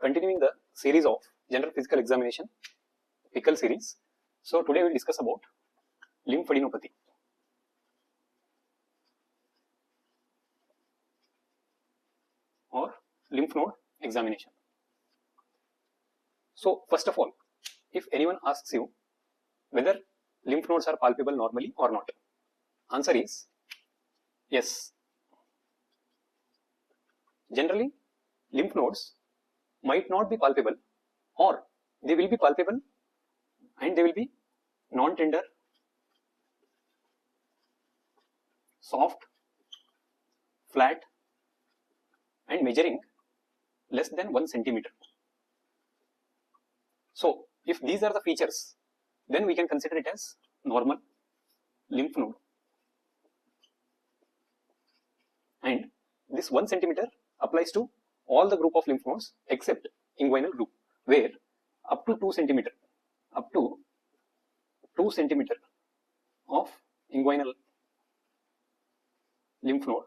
continuing the series of general physical examination pickle series. So today we will discuss about lymphadenopathy. Or lymph node examination. So first of all, if anyone asks you whether lymph nodes are palpable normally or not, answer is yes. Generally, lymph nodes might not be palpable, or they will be palpable and they will be non-tender, soft, flat, and measuring less than 1 centimeter. So if these are the features, then we can consider it as normal lymph node. And this 1 centimeter applies to all the group of lymph nodes except inguinal group, where up to 2 centimeter of inguinal lymph node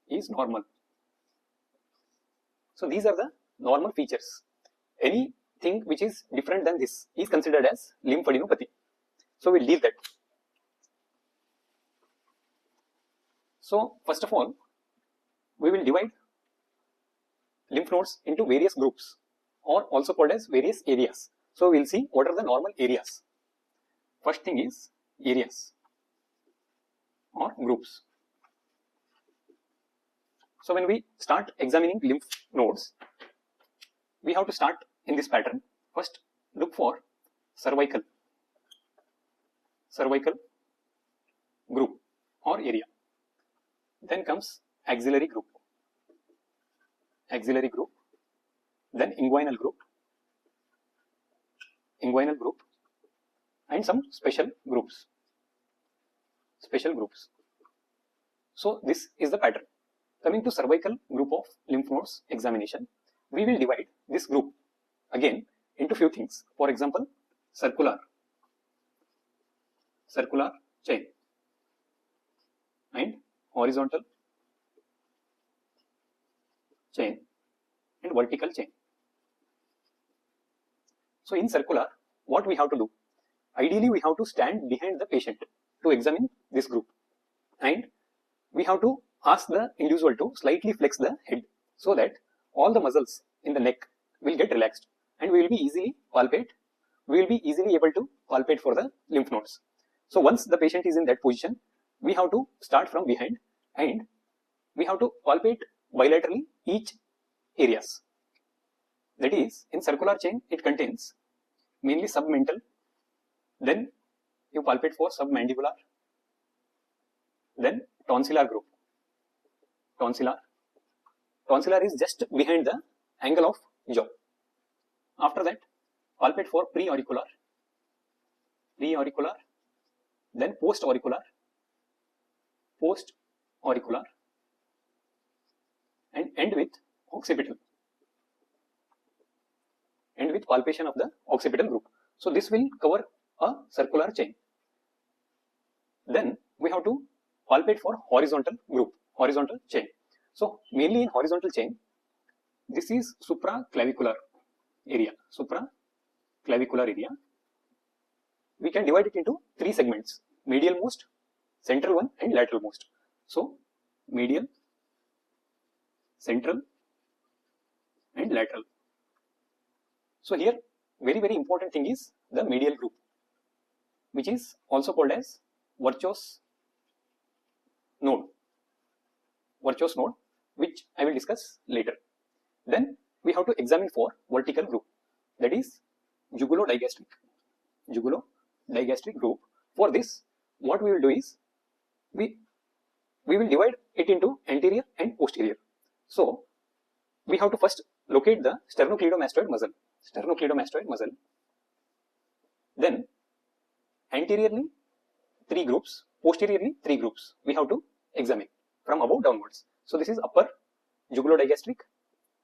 is normal. So these are the normal features. Anything which is different than this is considered as lymphadenopathy. So we'll leave that. So first of all, we will divide lymph nodes into various groups, or also called as various areas. So we'll see what are the normal areas. First thing is areas or groups. So when we start examining lymph nodes, we have to start in this pattern. First, look for cervical group or area. Then comes axillary group, then inguinal group, and some special groups. So this is the pattern. Coming to cervical group of lymph nodes examination, we will divide this group again into few things. For example, circular chain and horizontal chain and vertical chain. So in circular, what we have to do? Ideally, we have to stand behind the patient to examine this group, and we have to ask the individual to slightly flex the head so that all the muscles in the neck will get relaxed, and we will be easily able to palpate for the lymph nodes. So once the patient is in that position, we have to start from behind and we have to palpate bilaterally each areas. That is, in circular chain, it contains mainly submental, then you palpate for submandibular, then tonsillar group. Tonsillar is just behind the angle of jaw. After that, palpate for preauricular, then postauricular, and end with occipital, end with palpation of the occipital group. So this will cover a circular chain. Then we have to palpate for horizontal chain. So mainly in horizontal chain, this is supraclavicular area. We can divide it into 3 segments: medial most, central one, and lateral most. So medial, central, and lateral. So here very important thing is the medial group, which is also called as virtuous node, which I will discuss later. Then we have to examine for vertical group, that is jugulodigastric group. For this, what we will do is we will divide it into anterior and posterior. So we have to first locate the sternocleidomastoid muscle. Then anteriorly 3 groups, posteriorly 3 groups we have to examine from above downwards. So this is upper jugulodigastric,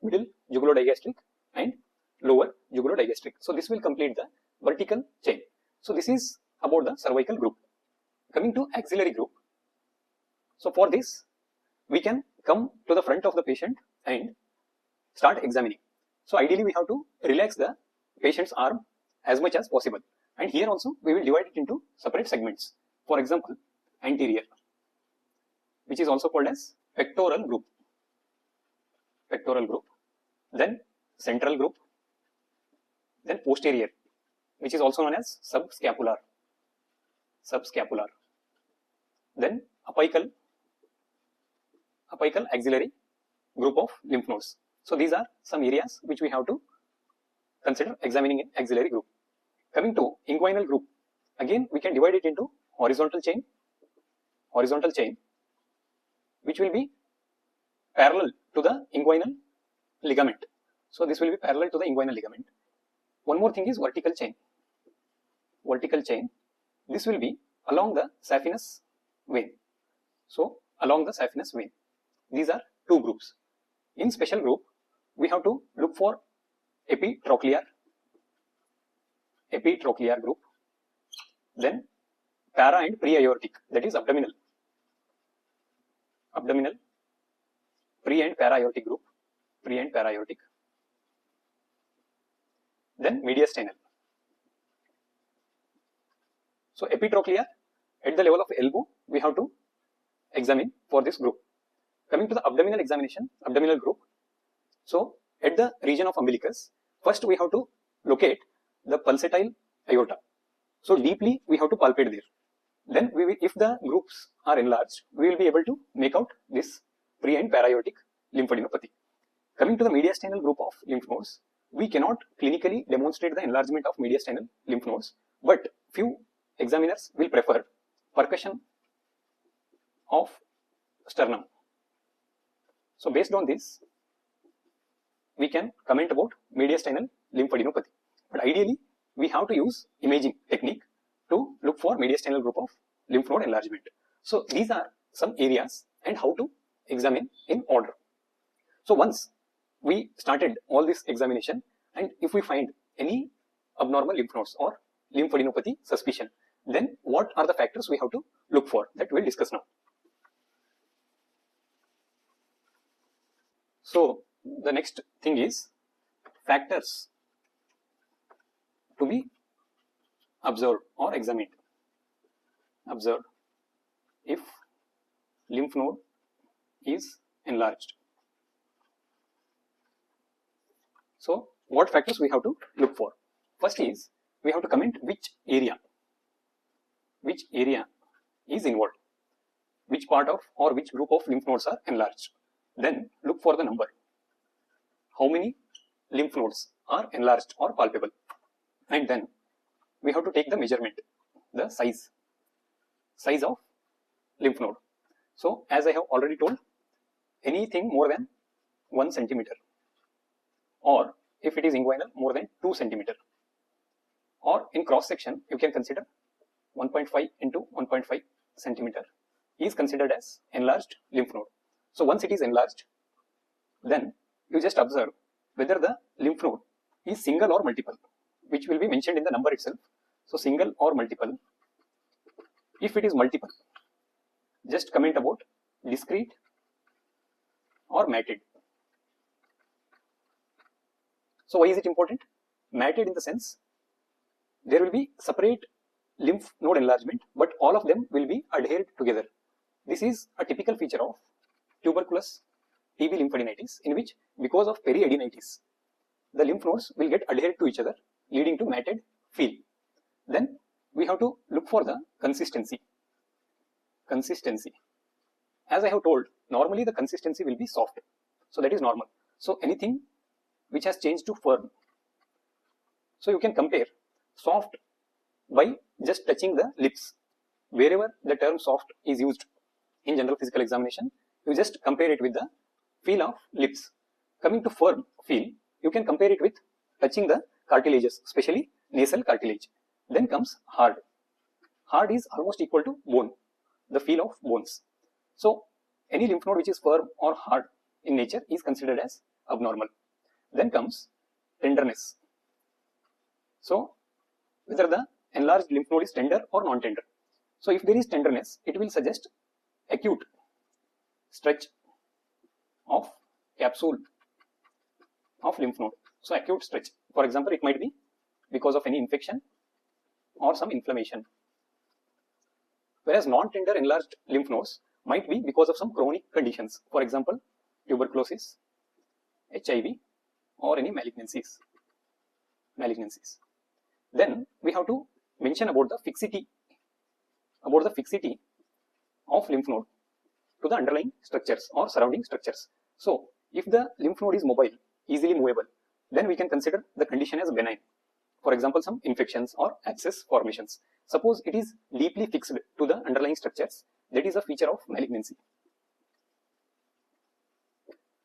middle jugulodigastric, and lower jugulodigastric. So this will complete the vertical chain. So this is about the cervical group. Coming to axillary group. So for this, we can come to the front of the patient and start examining. So ideally we have to relax the patient's arm as much as possible. And here also we will divide it into separate segments. For example, anterior, which is also called as pectoral group. Then central group. Then posterior, which is also known as subscapular. Then apical axillary group of lymph nodes. So these are some areas which we have to consider examining in axillary group. Coming to inguinal group, again we can divide it into horizontal chain, which will be parallel to the inguinal ligament. So this will be parallel to the inguinal ligament. One more thing is vertical chain. This will be along the saphenous vein. So along the saphenous vein. These are two groups. In special group, we have to look for epitrochlear group. Then para and pre-aortic, that is abdominal, pre and para-aortic group, Then mediastinal. So epitrochlear at the level of elbow we have to examine for this group. Coming to the abdominal group. So at the region of umbilicus, first we have to locate the pulsatile aorta. So deeply we have to palpate there. Then if the groups are enlarged, we will be able to make out this pre and para-aortic lymphadenopathy. Coming to the mediastinal group of lymph nodes, we cannot clinically demonstrate the enlargement of mediastinal lymph nodes, but few examiners will prefer percussion of sternum. So based on this, we can comment about mediastinal lymphadenopathy. But ideally, we have to use imaging technique to look for mediastinal group of lymph node enlargement. So these are some areas and how to examine in order. So once we started all this examination, and if we find any abnormal lymph nodes or lymphadenopathy suspicion, then what are the factors we have to look for? That we'll discuss now. So the next thing is factors to be observed or examined. Observed if lymph node is enlarged. So what factors we have to look for? First is we have to comment which area is involved, which part of or which group of lymph nodes are enlarged. Then look for the number. How many lymph nodes are enlarged or palpable? And then we have to take the measurement, the size of lymph node. So as I have already told, anything more than 1 centimeter, or if it is inguinal, more than 2 centimeter, or in cross section you can consider 1.5 into 1.5 centimeter is considered as enlarged lymph node. So once it is enlarged, then you just observe whether the lymph node is single or multiple, which will be mentioned in the number itself. So single or multiple. If it is multiple, just comment about discrete or matted. So why is it important? Matted in the sense there will be separate lymph node enlargement, but all of them will be adhered together. This is a typical feature of tuberculous TB lymphadenitis, in which because of periadenitis, the lymph nodes will get adhered to each other, leading to matted feel. Then we have to look for the consistency. As I have told, normally the consistency will be soft. So that is normal. So anything which has changed to firm. So you can compare soft by just touching the lips. Wherever the term soft is used in general physical examination, you just compare it with the feel of lips. Coming to firm feel, you can compare it with touching the cartilages, especially nasal cartilage. Then comes hard. Hard is almost equal to bone, the feel of bones. So any lymph node which is firm or hard in nature is considered as abnormal. Then comes tenderness. So whether the enlarged lymph node is tender or non-tender. So if there is tenderness, it will suggest acute stretch of capsule of lymph node. So acute stretch, for example, it might be because of any infection or some inflammation. Whereas non-tender enlarged lymph nodes might be because of some chronic conditions, for example, tuberculosis, HIV, or any malignancies. Then we have to mention about the fixity of lymph node to the underlying structures or surrounding structures. So if the lymph node is mobile, easily movable, then we can consider the condition as benign. For example, some infections or abscess formations. Suppose it is deeply fixed to the underlying structures, that is a feature of malignancy.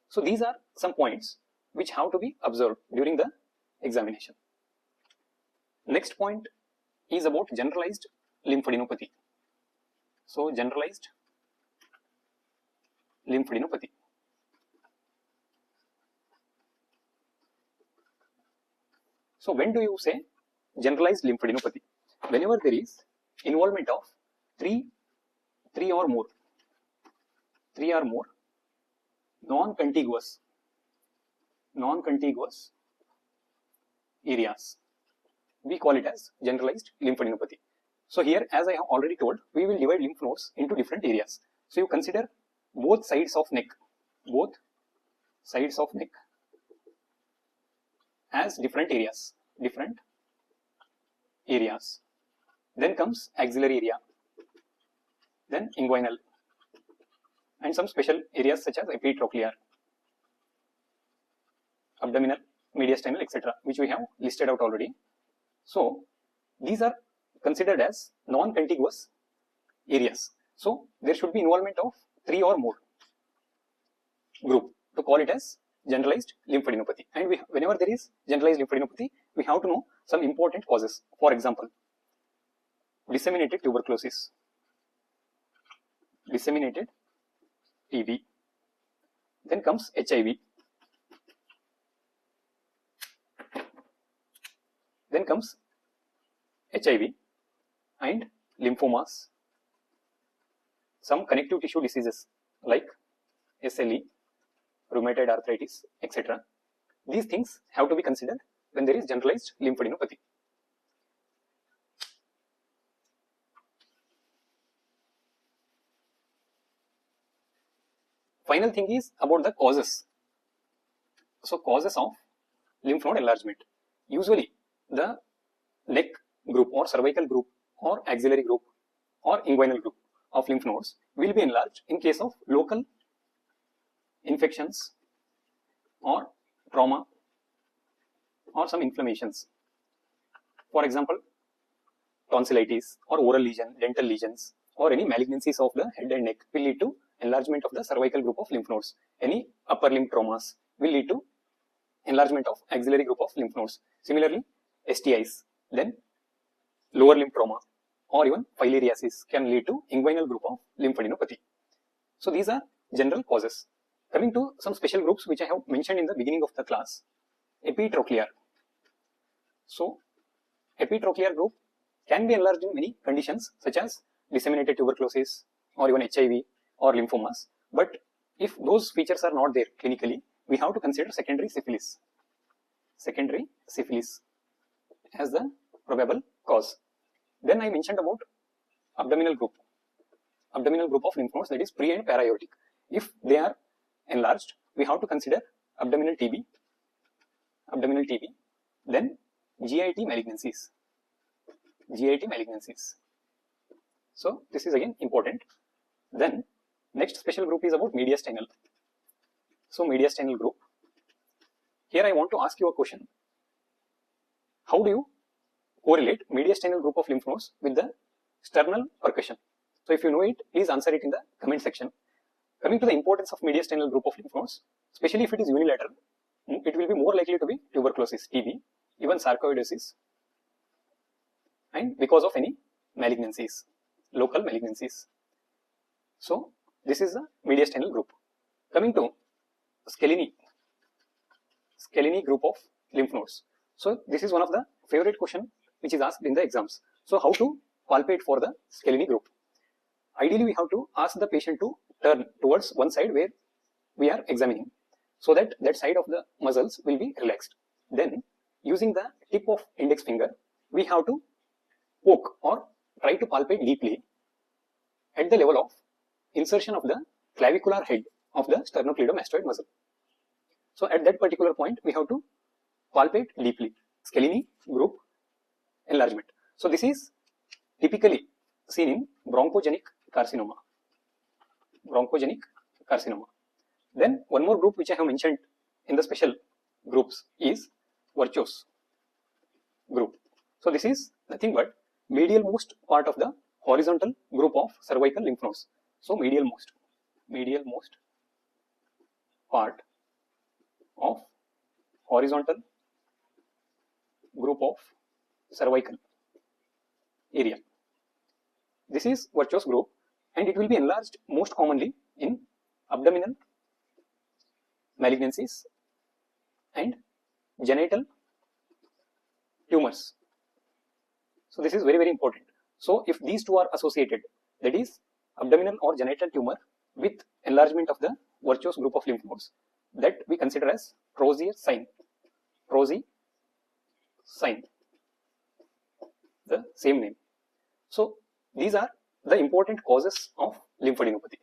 So these are some points which have to be observed during the examination. Next point is about generalized lymphadenopathy. So generalized lymphadenopathy. So when do you say generalized lymphadenopathy? Whenever there is involvement of three or more non-contiguous areas, we call it as generalized lymphadenopathy. So here, as I have already told, we will divide lymph nodes into different areas. So you consider both sides of neck as different areas. Then comes axillary area, then inguinal, and some special areas such as epitrochlear, abdominal, mediastinal, etc., which we have listed out already. So these are considered as non-contiguous areas. So there should be involvement of 3 or more group to call it as generalized lymphadenopathy. And whenever there is generalized lymphadenopathy, we have to know some important causes. For example, disseminated tuberculosis, disseminated TB, then comes HIV, and lymphomas, some connective tissue diseases like SLE, rheumatoid arthritis, etc. These things have to be considered when there is generalized lymphadenopathy. Final thing is about the causes. So causes of lymph node enlargement. Usually the neck group or cervical group or axillary group or inguinal group of lymph nodes will be enlarged in case of local infections or trauma or some inflammations. For example, tonsillitis or oral lesion, dental lesions, or any malignancies of the head and neck will lead to enlargement of the cervical group of lymph nodes. Any upper limb traumas will lead to enlargement of axillary group of lymph nodes. Similarly, STIs, then lower limb trauma, or even filariasis can lead to inguinal group of lymphadenopathy. So these are general causes. Coming to some special groups which I have mentioned in the beginning of the class, epitrochlear. So epitrochlear group can be enlarged in many conditions such as disseminated tuberculosis or even HIV or lymphomas. But if those features are not there clinically, we have to consider secondary syphilis as the probable cause. Then I mentioned about abdominal group of lymph nodes, that is pre and para-aortic. If they are enlarged, we have to consider abdominal TB, then GIT malignancies. So this is again important. Then next special group is about mediastinal. So mediastinal group. Here I want to ask you a question. How do you correlate mediastinal group of lymph nodes with the sternal percussion? So if you know it, please answer it in the comment section. Coming to the importance of mediastinal group of lymph nodes, especially if it is unilateral, it will be more likely to be tuberculosis, TB, even sarcoidosis, and because of any malignancies, local malignancies. So this is the mediastinal group. Coming to Scalene group of lymph nodes. So this is one of the favorite question which is asked in the exams. So how to palpate for the Scalene group? Ideally, we have to ask the patient to turn towards one side where we are examining, so that that side of the muscles will be relaxed. Then using the tip of index finger, we have to poke or try to palpate deeply at the level of insertion of the clavicular head of the sternocleidomastoid muscle. So at that particular point, we have to palpate deeply. Scalene group enlargement. So this is typically seen in bronchogenic carcinoma. Bronchogenic carcinoma. Then one more group which I have mentioned in the special groups is Virchow group. So this is nothing but medial most part of the horizontal group of cervical lymph nodes. So medial most part of horizontal group of cervical area. This is Virchow's group, and it will be enlarged most commonly in abdominal malignancies and genital tumors. So this is very, very important. So if these two are associated, that is abdominal or genital tumor with enlargement of the Virchow's group of lymph nodes, that we consider as Crozier sign. Crozier sign, the same name. So these are the important causes of lymphadenopathy.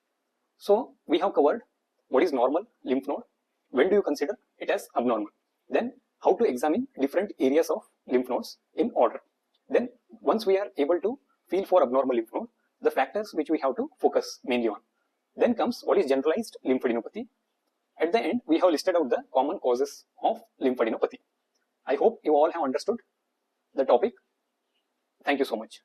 So we have covered what is normal lymph node, when do you consider it as abnormal, then how to examine different areas of lymph nodes in order. Then once we are able to feel for abnormal lymph node, the factors which we have to focus mainly on. Then comes what is generalized lymphadenopathy. At the end, we have listed out the common causes of lymphadenopathy. I hope you all have understood the topic. Thank you so much.